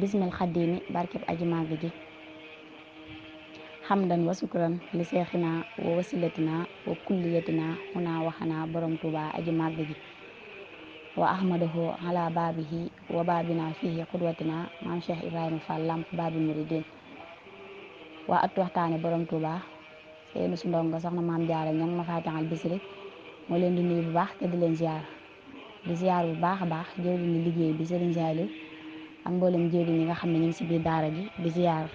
bismil xaddiimi barkeb aji màgg ji xamdan wa sukran li seexina wa wasilatina wa kulliyatina xunaa waxanaa borom tuuba aji màgg ji wa ahmadahu ala baabihi wa baabina fihi xudwatina maam Cheikh Ibrahima Fall lamp baabi muridin waa at waxtaane borom tuuba seeni su ndongo soxna maam jaara ñang ma faatixal bisri moo leen di nuyu bu baax te di leen ziar bu baax a baax jëwriñ ni liggéey bi Serigne Saliou ak mboolem jëwriñ ñi nga xam ne ñu ngi si biir daara ji di ziar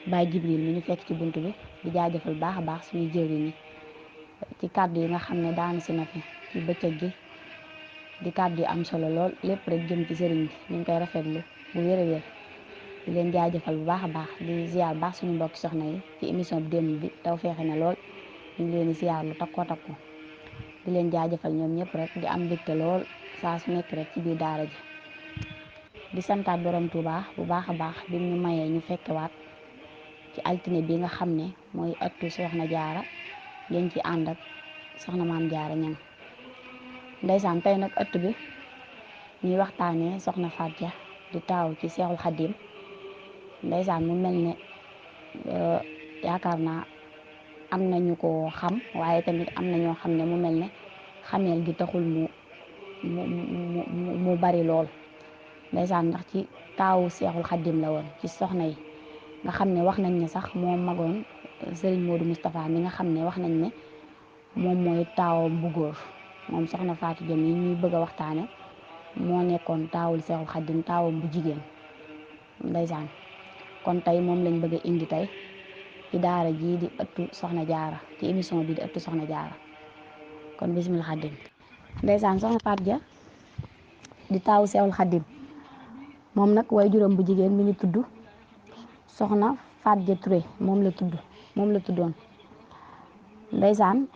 Baye Jibril mi ñu fekk ci bunt bi di jaajëfal baax a baax suñuy jëwriñ ñi ci kàddu yi nga xam ne daana si na fi ci bëccëg gi di kàddu yi am solo lool lépp rek jëm ci sëriñ bi ñu ngi koy rafetlu bu wér a wér di leen jaajëfal bu baax a baax di ziar baax suñu mbokki soxna yi ci émission bi démb bi taw feexe na lool ñu ngi leen di ziar lu takkoo takku di leen jaajëfal ñoom ñëpp rek di am mbégte lool saa su nekk rek ci biir daara ji di santaat borom Tuuba bu baax a baax bi ñu mayee ñu fekkewaat ci altine bi nga xam ne mooy ëttu soxna jaara ngeen ci ànd ak soxna maam jaara ñang ndeysaan tey nag ëtt bi ñuy waxtaanee soxna Faat Ja di taaw ci Seexul Xaddim ndeysaan mu mel ne yaakaar naa am na ñu ko xam waaye tamit am na ñoo xam ne mu mel ne xameel gi taxul mu bari lool ndeysaan ndax ci taawu Seexul Xaddim la woon ci soxna yi nga xam ne wax nañ ne sax moo magoon Serigne Modou Moustapha mi nga xam ne wax nañ ne moom mooy taawam bu góor moom soxna Fatou Diop yi ñuy bëgg a waxtaane moo nekkoon taawul Seexul Xaddim taawam bu jigéen ndeysaan kon tey moom lañ bëgg a indi tey ci daara jii di ëttu soxna jaara ci émission bi di ëttu soxna jaara kon bismil Xaddim ndeysaan soxna Fatou Ja di taawu Seexul Xaddim moom nag way juróom bu jigéen mi ngi tudd soxna Fatou Ja Touré moom la tuddoon ndeysaan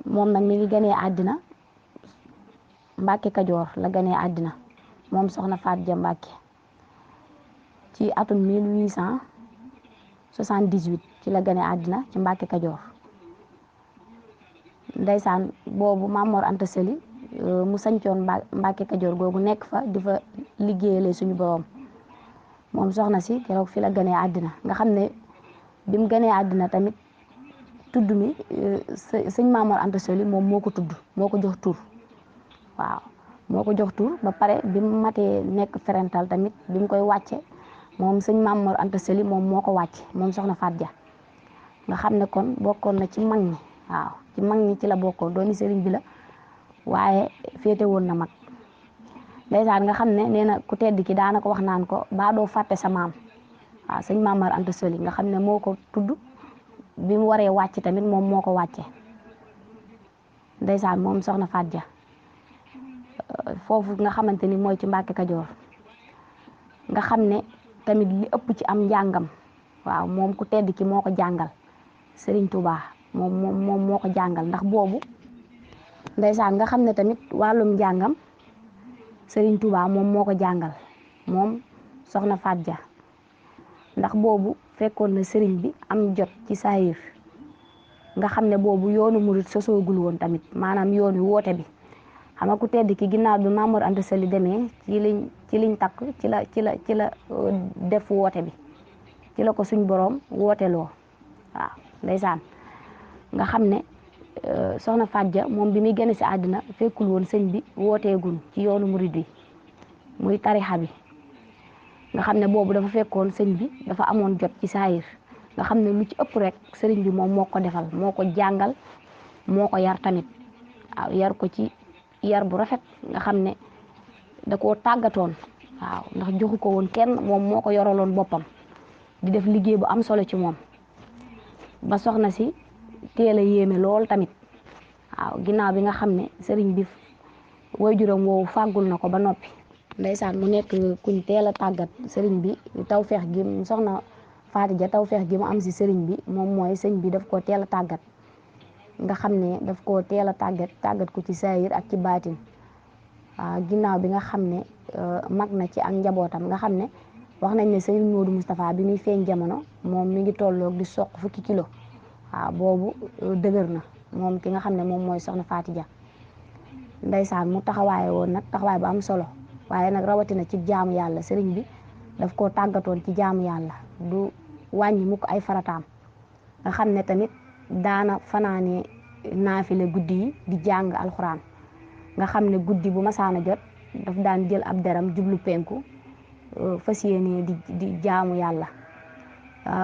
moom nag mi ngi ganee àddina Mbàkke Kajoor la ganee àddina moom soxna Fatou Ja Mbàkke ci atum 1878 ci la ganee àddina ci Mbàkke Kajoor ndeysaan boobu Maam Mor Anta Sali mu sañcoon Mbàkke Kajoor googu nekk fa di fa liggéeyale suñu borom moom soxna si keroog fi la ganee àddina nga xam ne bi mu ganee àddina tamit tudd mi sëñ Maam Mor Anta Sali moom moo ko tudd moo ko jox tur waaw moo ko jox tur ba pare bi mu matee nekk ferental tamit bi mu koy wàcce moom sëñ Maam Mor Anta Sali moom moo ko wàcce moom soxna Faat Ja nga xam ne kon bokkoon na ci mag ñi waaw ci mag ñi ci la bokkoon dooni sëriñ bi la waaye féete woon na mag ndeysaan nga xam ne nee na ku tedd ki daana ko wax naan ko baa doo fàtte sa maam waaw sëñ Maam Mor Anta Sali nga xam ne moo ko tudd bi mu waree wàcc tamit moom moo ko wàcce ndeysaan moom soxna Faat Ja foofu nga xamante ni mooy ci Mbàkke Kajoor nga xam ne tamit li ëpp ci am njàngam waaw moom ku tedd ki moo ko jàngal Serigne Touba moom moo ko jàngal ndax boobu ndeysaan nga xam ne tamit wàllum njàngam Serigne Touba moom moo ko jàngal moom soxna Faat Ja ndax boobu fekkoon na Serigne bi am jot ci saayir nga xam ne boobu yoonu murit sosoogul woon tamit maanaam yoonu woote bi xam nga ku tedd ki ginnaaw bi Maam Mor Anta Sali demee ci liñ takk ci la def woote bi ci la ko suñ borom wooteloo waaw ndeysaan nga xam ne soxna Faat Ja moom bi muy génn si àddina fekkul woon sëñ bi wooteegul ci yoonu murit bi muy tarixa bi nga xam ne boobu dafa fekkoon sëñ bi dafa amoon jot ci saayir nga xam ne lu ci ëpp rek sëriñ bi moom moo ko defal moo ko jàngal moo ko yar tamit waaw yar ko ci yar bu rafet nga xam ne da koo tàggatoon waaw ndax joxu ko woon kenn moom moo ko yoraloon boppam di def liggéey bu am solo ci moom ba soxna si teel a yéeme lool tamit waaw ginnaaw bi nga xam ne sëriñ bi waajuram woowu fàggul na ko ba noppi ndeysaan mu nekk kuñ teel a tàggat sëriñ bi tawfeex gi soxna Faat Ja tawfeex gi mu am si sëriñ bi moom mooy sëñ bi daf koo teel a tàggat nga xam ne daf koo teel a tàggat ko ci saayir ak ci baatin waaw ginnaaw bi nga xam ne mag na ci ak njabootam nga xam ne wax nañ ne Serigne Modou Moustapha bi muy feeñ jamono moom mi ngi tolloog di soq fukki kilo waaw boobu dëgër na moom ki nga xam ne moom mooy soxna Faat Ja ndeysaan mu taxawaaye woon nag taxawaay bu am solo waaye nag rawatina ci jaamu yàlla sëriñ bi daf koo tàggatoon ci jaamu yàlla du wàññi mukk ay farataam nga xam ne tamit daana fanaane naafile guddi yi di jàng alxuraan nga xam ne guddi bu masaana jot daf daan jël ab deram jublu penku fas yéene di jaamu yàlla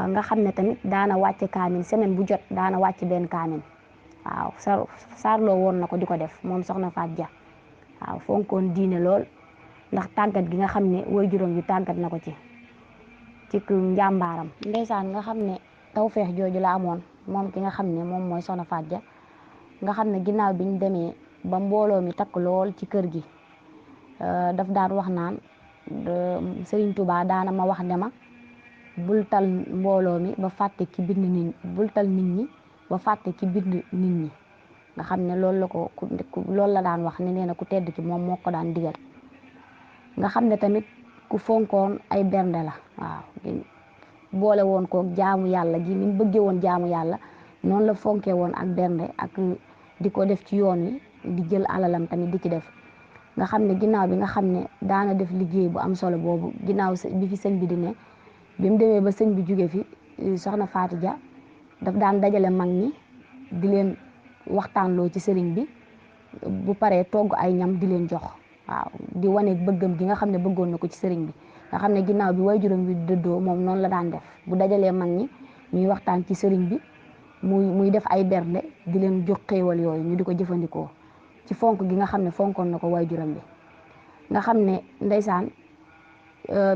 nga xam ne tamit daana wàcce kaamin semaine bu jot daana wàcc benn kaamin waaw saarloo woon na ko di ko def moom soxna Faat Ja waaw fonkoon diine lool ndax tàggat gi nga xam ne waajuram yu tàggat na ko ci njàmbaaram ndeysaan nga xam ne tawfeex jooju la amoon moom ki nga xam ne moom mooy soxna Faat Ja nga xam ne ginnaaw bi ñu demee ba mbooloo mi takk lool ci kër gi daf daan wax naan Sëriñ Tuubaa daana ma wax ne ma bul tal mbooloo mi ba fàtte ki bind nit bul tal nit ñi ba fàtte ki bind nit ñi nga xam ne loolu la ko loolu la daan wax ne nee na ku tedd ki moom moo ko daan digal nga xam ne tamit ku fonkoon ay bernde la waaw boole woon ko jaamu yàlla gi ni mu bëggee woon jaamu yàlla noonu la fonkee woon ak bernde ak di ko def ci yoon wi di jël alalam tamit di ci def nga xam ne ginnaaw bi nga xam ne daana def liggéey bu am solo boobu ginnaaw bi fi sëñ bi di ne bi mu demee ba sëñ bi jóge fi soxna Faati Ja daf daan dajale mag ñi di leen waxtaanloo ci sëriñ bi bu paree togg ay ñam di leen jox waaw di wane bëggam gi nga xam ne bëggoon na ko ci sëriñ bi nga xam ne ginnaaw bi waajuram bi dëddoo moom noonu la daan def bu dajalee mag ñi ñuy waxtaan ci sëriñ bi muy def ay bernde di leen jox xéewal yooyu ñu di ko jëfandikoo ci fonk gi nga xam ne fonkoon na ko waajuram bi nga xam ne ndeysaan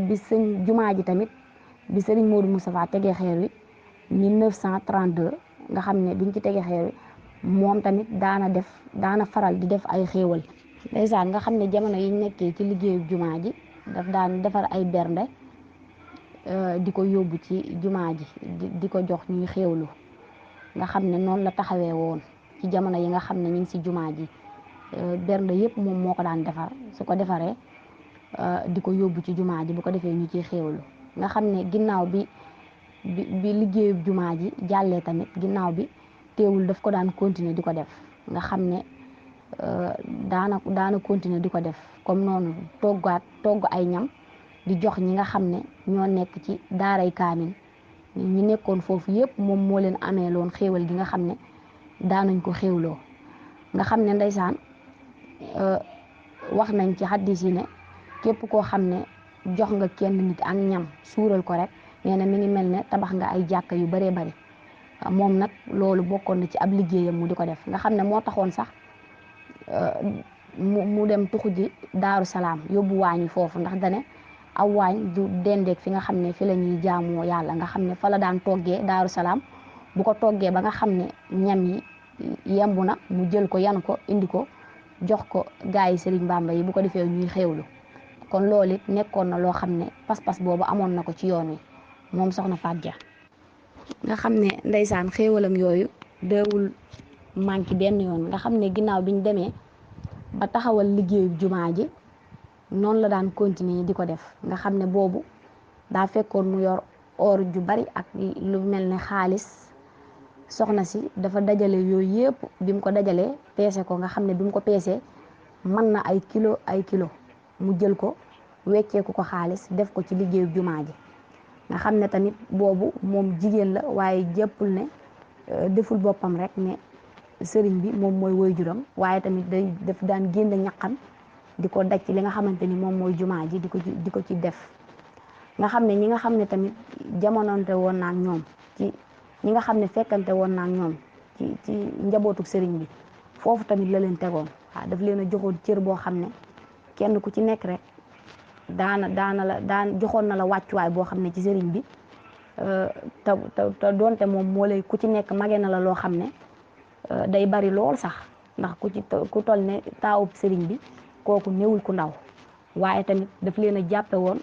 bi sëñ jumaa ji tamit bi sëriñ Modou Moustapha tegee xeer wi 1932 nga xam ne biñ ci tegee xeer wi moom tamit daana faral di def ay xéewal ndeysaan nga xam ne jamono yiñ nekkee ci liggéeyu jumaa ji daf daan defar ay bernde di ko yóbbu ci jumaa ji di ko jox ñuy xéewlu nga xam ne noonu la taxawee woon ci jamono yi nga xam ne ñu ngi si jumaa ji bernde yëpp moom moo ko daan defar su ko defaree di ko yóbbu ci jumaa ji bu ko defee ñu ciy xéewlu nga xam ne ginnaaw bi liggéeyu jumaa ji jàllee tamit ginnaaw bi teewul daf ko daan continuer di ko def nga xam ne daana continuer di ko def comme noonu togg ay ñam di jox ñi nga xam ne ñoo nekk ci daaray kaamin ñi nekkoon foofu yëpp moom moo leen amee loon xéewal gi nga xam ne daanañ ko xéewloo nga xam ne ndeysaan wax nañ ci xaddis yi ne képp koo xam ne jox nga kenn nit ak ñam suural ko rek nee na mi ngi mel ne tabax nga ay jàkka yu baree bari moom nag loolu bokkoon na ci ab liggéeyam mu di ko def nga xam ne moo taxoon sax mu dem tuxu ji Daaru Salaam yóbbu waañi foofu ndax dane aw waañ du dendeeg fi nga xam ne fi la ñuy jaamoo yàlla nga xam ne fa la daan toggee Daaru Salaam bu ko toggee ba nga xam ne ñam yi yembu na mu jël ko yan ko indi ko jox ko gaa yi Sëriñ Bàmba yi bu ko defee ñuy xéewlu kon loolu it nekkoon na loo xam ne pas-pas boobu amoon na ko ci yoon wi moom soxna Faat Ja nga xam ne ndeysaan xéewalam yooyu deewul manqué benn yoon nga xam ne ginnaaw biñ demee ba taxawal liggéeyu jumaa ji noonu la daan continuer di ko def nga xam ne boobu daa fekkoon mu yor or ju bari ak lu mel ne xaalis soxna si dafa dajale yooyu yëpp bi mu ko dajalee peese ko nga xam ne bi mu ko peesee mën na ay kilo mu jël ko wecceeku ko xaalis def ko ci liggéeyu jumaa ji nga xam ne tamit boobu moom jigéen la waaye jëppul ne deful boppam rek ne sëriñ bi moom mooy waajuram waaye tamit daf daan génne ñaqam di ko daj ci li nga xamante ni moom mooy jumaa ji di ko ci def nga xam ne ñi nga xam ne tamit jamononte woon naa ak ñoom ci ñi nga xam ne fekkante woon naa ak ñoom ci njabootu sëriñ bi foofu tamit la leen tegoon waaw daf leen a joxoon cër boo xam ne kenn ku ci nekk rek daan joxoon na la wàccuwaay boo xam ne ci sëriñ bi te doonte moom moo lay ku ci nekk mage na la loo xam ne day bari lool sax ndax ku toll ne taawub sëriñ bi kooku néewul ku ndaw waaye tamit daf leen a jàppe woon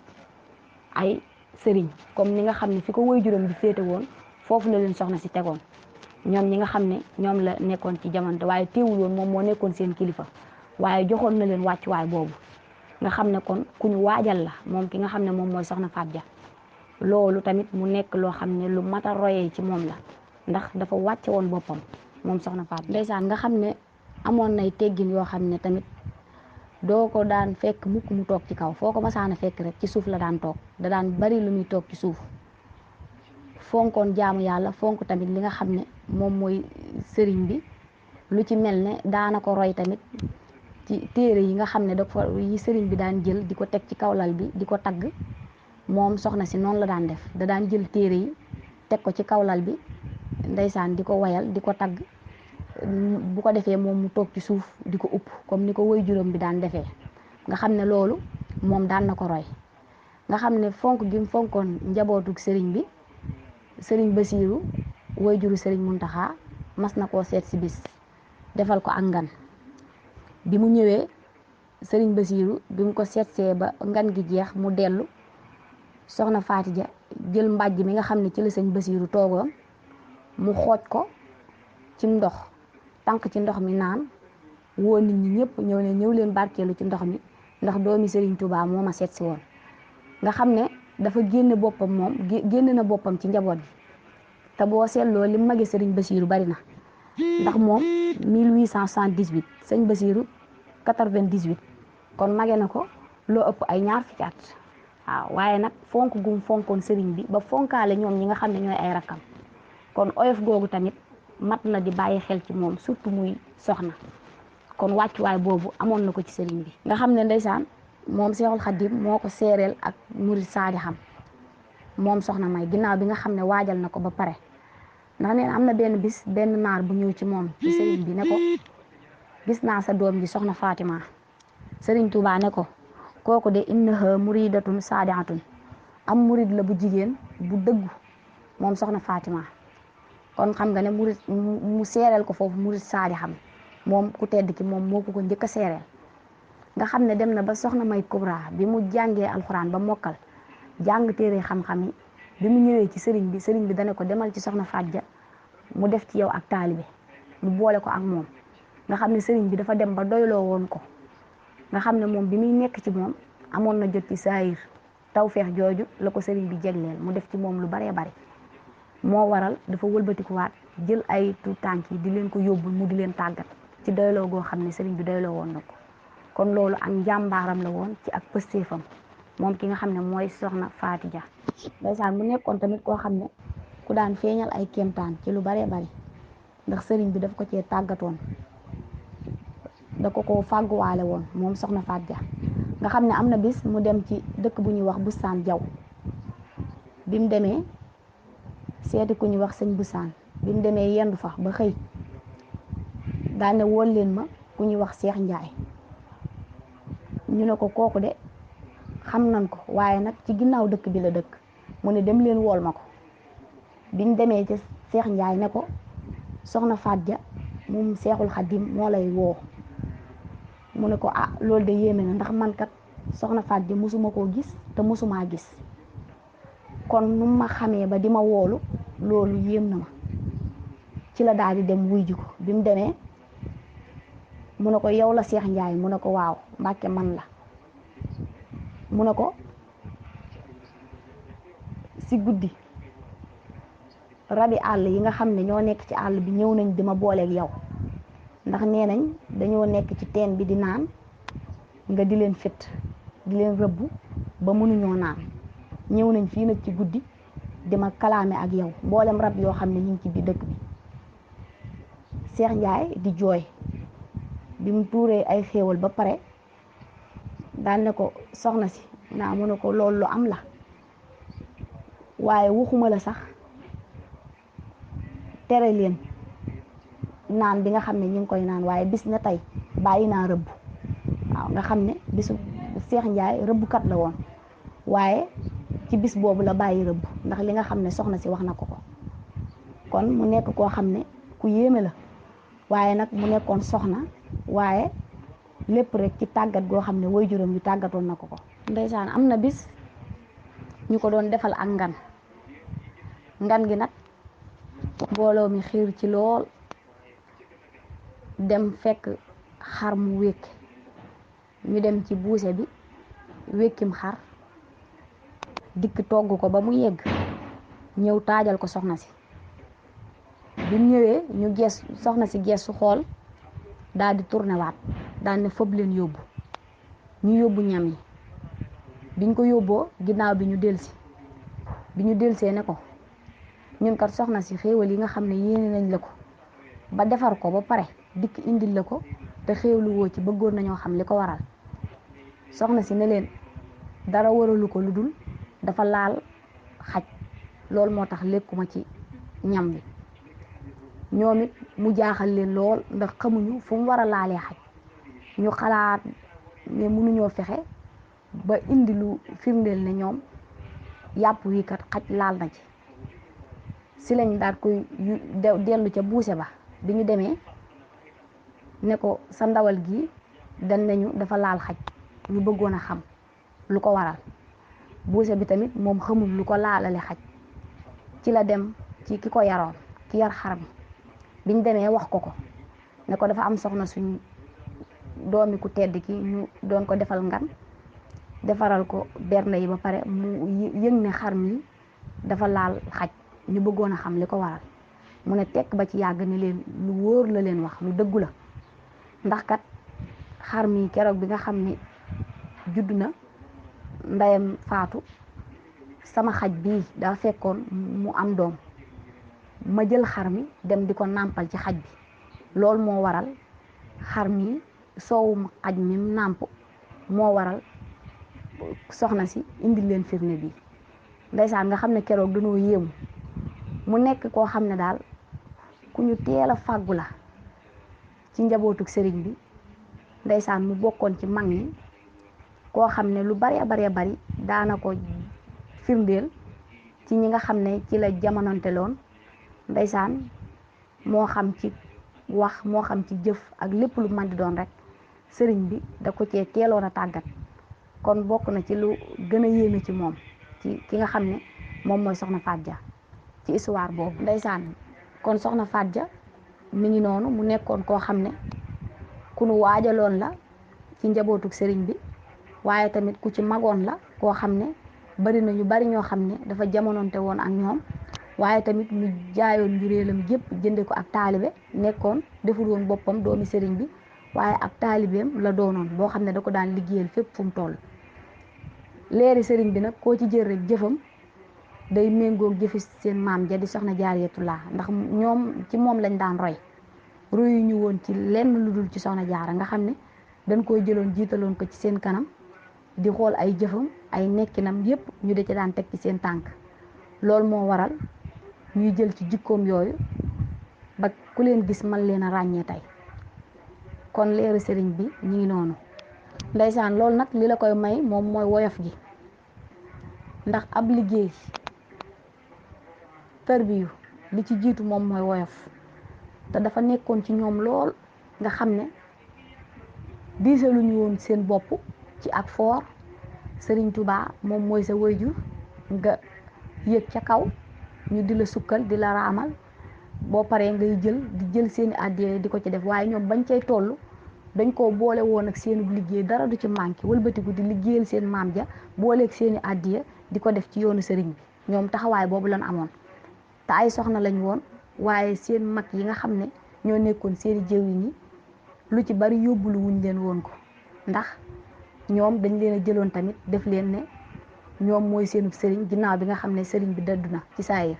ay sëriñ comme ni nga xam ne fi ko waajuram bi féete woon foofu la leen soxna si tegoon ñoom ñi nga xam ne ñoom la nekkoon ci jamono waaye teewul woon moom moo nekkoon seen kilifa waaye joxoon na leen wàccuwaay boobu nga xam ne kon ku ñu waajal la moom ki nga xam ne moom mooy soxna Faat Ja loolu tamit mu nekk loo xam ne lu mat a royee ci moom la ndax dafa wàcce woon boppam moom soxna Faat Ja ndeysaan nga xam ne amoon nay teggin yoo xam ne tamit doo ko daan fekk mukk mu toog ci kaw, foo ko masaana fekk rek ci suuf la daan toog, da daan bari lu muy toog ci suuf. fonkoon jaamu yàlla, fonk tamit li nga xam ne moom mooy sëriñ bi, lu ci mel ne daana ko roy tamit ci téere yi nga xam ne dafa yi sëriñ bi daan jël di ko teg ci kaw lal bi di ko tagg. moom soxna si noonu la daan def, da daan jël téere yi teg ko ci kaw lal bi ndeysaan di ko wayal di ko tagg, bu ko defee moom mu toog ci suuf di ko upp comme ni ko woy juróom bi daan defee. nga xam ne loolu moom daan na ko roy. nga xam ne fonk gi mu fonkoon njabootug sëriñ bi, sëriñ Basiiru woy juru sëriñ Muntaxa mas na koo seet si bis defal ko ak ngan. bi mu ñëwee sëriñ Basiiru bi mu ko seetsee ba ngan gi jeex mu dellu, soxna Faatija jël mbàjj mi nga xam ne ci la sëñ Basiiru toogoon mu xooj ko ci ndox, tànk ci ndox mi naan, woo nit ñi ñëpp ñëw leen barkeelu ci ndox mi ndax doomi sëriñ Tuubaa moo ma seet si woon. nga xam ne dafa génne boppam, moom génn na boppam ci njaboot gi. te boo seetloo li magi sëriñ Basiiru bari na, ndax moom 1878 sëñ Basiiru 98, kon mage na ko loo ëpp ay ñaar fukki at. waaw waaye nag fonk gum fonkoon sëriñ bi ba fonkaale ñoom ñi nga xam ne ñooy ay rakkam, kon oyof googu tamit mat na di bàyyi xel ci moom, surtout muy soxna. kon wàccuwaay boobu amoon na ko ci sëriñ bi. nga xam ne ndeysaan moom Seexul Xadiim moo ko seereel ak murid saadixam moom soxna May, ginnaaw bi nga xam ne waajal na ko ba pare. ndax neen am na benn bis benn naar bu ñëw ci moom ci sëriñ bi ne ko gis naa sa doom ji soxna Fatima. sëriñ Tuubaa ne ko kooku de innaha muridatun saadiatun, am murid la bu jigéen bu dëggu moom soxna Fatima. kon xam nga ne murid mu seereel ko foofu murid saadixam, moom ku tedd ki moom moo ko njëkk a seereel. nga xam ne dem na ba soxna May Kubra bi mu jàngee alxuraan ba mokkal jàng téere xam-xam yi, bi mu ñëwee ci sëriñ bi dane ko demal ci soxna Faatja mu def ci yow ak taalibe, mu boole ko ak moom. nga xam ne sëriñ bi dafa dem ba doyloo woon ko. nga xam ne moom bi muy nekk ci moom amoon na jot ci saayir, tawfeex jooju la ko sëriñ bi jegleel, mu def ci moom lu baree bari. moo waral dafa wëlbatikuwaat jël ay tuut tànk yi di leen ko yóbbul mu di leen tàggat ci doyloo goo xam ne sëriñ bi doyloo woon na ko. kon loolu ak njàmbaaram la woon ci ak pëstéefam moom ki nga xam ne mooy soxna Faatija. ndeysaan mu nekkoon tamit koo xam ne ku daan feeñal ay kéemtaan ci lu baree bari, ndax sëriñ bi daf ko cee tàggatoon, da ko fàgguwaale woon moom soxna Faatija. nga xam ne am na bis mu dem ci dëkk bu ñuy wax Bustaan Jaw. bi mu demee seeti ku ñuy wax sëñ Busaan, bi mu demee yendu fa ba xëy daane wool leen ma ku ñuy wax Seex Njaay. ñu ne ko kooku de xam nañ ko, waaye nag ci ginnaaw dëkk bi la dëkk. mu ne dem leen wool ma ko. biñ demee ci Seex Njaay ne ko soxna Faatja moom Seexul Xadiim moo lay woo. mu ne ko ah loolu de yéeme na, ndax man kat soxna Faatja mosuma koo gis te mosumaa gis, kon nu ma xamee ba di ma woolu loolu yéem na ma. ci la daal di dem wuy ji ko. bi mu demee mu ne ko yow la Seex Njaay, mu ne ko waaw Mbàkke man la. mu ne ko si guddi rabi àll yi nga xam ne ñoo nekk ci àll bi ñëw nañ di ma booleeg yow, ndax nee nañ dañoo nekk ci teen bi di naan, nga di leen fit di leen rëbbu ba mënuñoo naan. ñëw nañ fii nag ci guddi di ma kalaame ak yow, mboolem rab yoo xam ne ñu ngi ci biir dëkk bi. Seex Njaay di jooy. bi mu tuuree ay xéewal ba pare daan ne ko soxna si naa mu ne ko loolu lu am la, waaye waxuma la sax tere leen naan bi nga xam ne ñu ngi koy naan, waaye bis na tey bàyyi naa rëbb. waaw nga xam ne bisu Seex Njaay rëbbkat la woon, waaye ci bis boobu la bàyyi rëbb ndax li nga xam ne soxna si wax na ko. kon mu nekk koo xam ne ku yéeme la, waaye nag mu nekkoon soxna, waaye lépp rek ci tàggat goo xam ne waajuram yu tàggatoon na ko. ndeysaan am na bis ñu ko doon defal ak ngan gi nag mbooloo mi xiir ci lool, dem fekk xar mu wékk, ñu dem ci buuse bi wékkim xar dikk togg ko ba mu yegg, ñëw taajal ko soxna si. bi mu ñëwee ñu gees soxna si gees su xool daal di tourné waat daal ne fob leen yóbbu. ñu yóbbu ñam yi. biñ ko yóbboo ginnaaw bi ñu delsi bi ñu delsee ne ko ñun kat soxna si xéewal yi nga xam ne yéene nañ la ko ba defar ko ba pare dikk indil la ko te xéewlu woo ci, bëggoon nañoo xam li ko waral. soxna si ne leen dara waralu ko lu dul dafa laal xaj, loolu moo tax lekkuma ci ñam bi. ñoom it mu jaaxal leen lool ndax xamuñu fu mu war a laalee xaj. ñu xalaat ne mënuñoo fexe ba indi lu firndeel ne ñoom yàpp wi kat xaj laal na ci. si lañ daal koy dellu ca buuse ba. bi ñu demee ne ko sa ndawal gi dañ nañu dafa laal xaj, ñu bëggoon a xam lu ko waral. buuse bi tamit moom xamul lu ko laalale xaj. ci la dem ci ki ko yaroon, ki yar xar mi. biñ demee wax ko ne ko dafa am soxna suñ doomi ku tedd ki ñu doon ko defal ngan, defaral ko bernde yi ba pare mu yëg ne xar mi dafa laal xaj, ñu bëggoon a xam li ko waral. mu ne tekk ba ci yàgg ni leen lu wóor la leen wax, lu dëggu la. ndax kat xar mi keroog bi nga xam ne judd na ndeyam faatu, sama xaj bii daa fekkoon mu am doom, ma jël xar mi dem di ko nàmpal ci xaj bi. loolu moo waral xar mi soowum xaj mi nàmp moo waral soxna si indi leen firnde bi. ndeysaan nga xam ne keroog dañoo yéemu. mu nekk koo xam ne daal ku ñu teel a fàggu la ci njabootuk sëriñ bi. ndeysaan mu bokkoon ci mag ñi koo xam ne lu bari bari daana ko firndeel ci ñi nga xam ne ci la jamononte loon. ndeysaan moo xam ci wax moo xam ci jëf ak lépp lu mën di doon rek sëriñ bi da ko cee teeloon a tàggat. kon bokk na ci lu gën a yéeme ci moom, ci ki nga xam ne moom mooy soxna Faat Ja ci histoire boobu. ndeysaan kon soxna Faat Ja mi ngi noonu, mu nekkoon koo xam ne ku nu waajaloon la ci njabootuk sëriñ bi, waaye tamit ku ci magoon la koo xam ne bari na ñu bari ñoo xam ne dafa jamononte woon ak ñoom. waaye tamit mu jaayoon njuréelam gépp jënde ko ak taalibe. nekkoon deful woon boppam doomi sëriñ bi, waaye ak taalibeem la doonoon boo xam ne da ko daan liggéeyal fépp fu mu toll. leeri sëriñ bi nag koo ci jël rek jëfam day méngoog jëfi seen maam ja di soxna Jaaratullaa, ndax ñoom ci moom lañ daan royu ñu woon ci lenn lu dul ci soxna Jaara, nga xam ne dañ koy jëloon jiitaloon ko ci seen kanam di xool ay jëfam ay nekkinam yépp ñu de ci daan teg ci seen tànk. loolu moo waral ñuy jël ci jikkoom yooyu ba ku leen gis man leen a ràññee tey. kon leeru sëriñ bi ñu ngi noonu. ndeysaan loolu nag li la koy may moom mooy woyof gi, ndax ab liggéey tarbiyu li ci jiitu moom mooy woyof. te dafa nekkoon ci ñoom lool nga xam ne diisaluñu woon seen bopp ci ak foor. sëriñ Tuubaa moom mooy sa waajur nga yéeg ca kaw ñu di la sukkal di la raamal, boo paree ngay jël seeni àddiya di ko ci def. waaye ñoom bañ cay toll dañ koo boole woon ak seenu liggéey, dara du ci manqué, wëlbatiku di liggéeyal seen maam ja booleeg seeni àddiya di ko def ci yoonu sëriñ bi. ñoom taxawaay boobu lañ amoon te ay soxna lañ woon, waaye seen mag yi nga xam ne ñoo nekkoon seeni jëwriñ yi lu ci bari yóbbulu wuñ leen woon ko, ndax ñoom dañ leen a jëloon tamit def leen ne ñoom mooy seenu sëriñ ginnaaw bi nga xam ne sëriñ bi dëddu na ci saayir.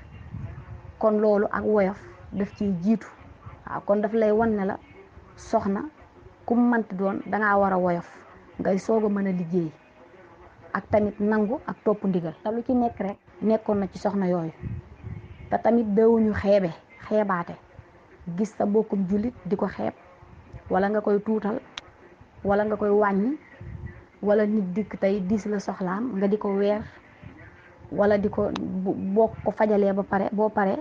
kon loolu ak woyof daf ciy jiitu. waaw kon daf lay wan ne la soxna ku mu mënti doon dangaa war a woyof ngay soog a mën a liggéey, ak tamit nangu ak topp ndigal. te lu ci nekk rek nekkoon na ci soxna yooyu. te tamit dawuñu xeebaate gis sa bokkum jullit di ko xeeb, wala nga koy tuutal, wala nga koy wàññi, wala nit dikk tey diis la soxlaam nga di ko weer, wala di ko boo ko fajalee ba pare boo paree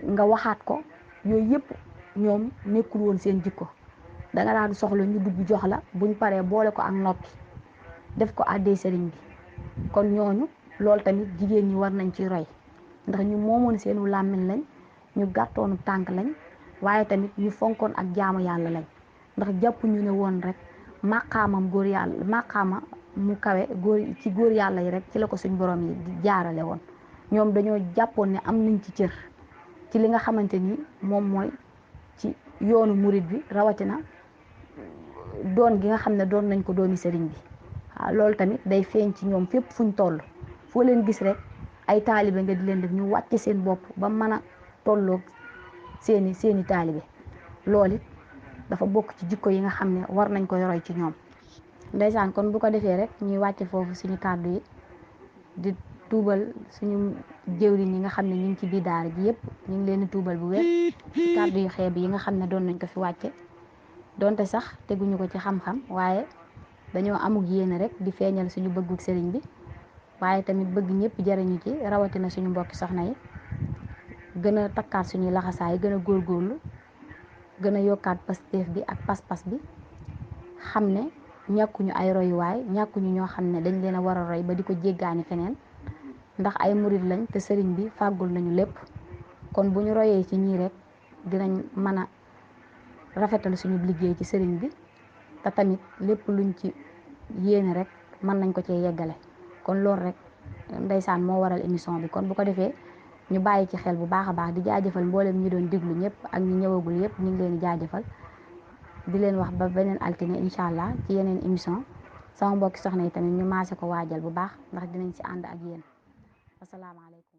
nga waxaat ko. yooyu yëpp ñoom nekkul woon seen jikko. danga daan soxla ñu dugg jox la, buñ paree boole ko ak noppi def ko àddee sëriñ bi. kon ñooñu loolu tamit jigéen ñi war nañ ci roy, ndax ñu moomoon seenu làmmiñ lañ, ñu gàttoonu tànk lañ, waaye tamit ñu fonkoon ak jaamu yàlla lañ. ndax jàpp ñu ne woon rek maqaamam góor yàlla, maqaama mu kawe ci góor yàlla yi rek ci la ko suñ borom yi di jaarale woon. ñoom dañoo jàppoon ne am nañ ci cër ci li nga xamante ni moom mooy ci yoonu murit bi, rawatina doon gi nga xam ne doon nañ ko doomi sëriñ bi waaw loolu tamit day feeñ ci ñoom fépp fuñ toll foo leen gis rek ay taalibe nga di leen def ñu wàcce seen bopp ba mën a tolloog seeni taalibe loolu it dafa bokk ci jikko yi nga xam ne war nañ ko roy ci ñoom. ndeysaan kon bu ko defee rek ñuy wàcce foofu suñu kàddu yi di tuubal suñu jëwriñ yi nga xam ne ñu ngi ci biir daara ji yëpp ñu ngi leen di tuubal bu wér ci kàddu yu xeeb yi nga xam ne doon nañ ko fi wàcce donte sax teguñu ko ci xam-xam waaye dañoo amug yéene rek di feeñal suñu bëggug sëriñ bi waaye tamit bëgg ñëpp jariñu ci rawatina suñu mbokki soxna yi gën a takkaat suñuy laxasaay gën a góorgóorlu gën a yokkaat pasteef bi ak pas-pas bi xam ne ñàkkuñu ay royuwaay ñàkkuñu ñoo xam ne dañ leen a war a roy ba di ko jéggaani feneen ndax ay murit lañ te sëriñ bi fàggul nañu lépp kon bu ñu royee ci ñii rek dinañ mën a rafetal suñu liggéey ci sëriñ bi te tamit lépp luñ ci yéene rek mën nañ ko cee yeggale kon loolu rek ndeysaan moo waral émission bi kon bu ko defee ñu bàyyi ci xel bu baax a baax di jaajëfal mboolem ñi doon déglu ñëpp ak ñi ñëwagul yëpp ñu ngi leen di jaajëfal di leen wax ba beneen altine incha allah ci yeneen émission sama mbokki soxna yi tamit ñu maase ko waajal bu baax ndax dinañ ci ànd ak yéen asalaamaaleykum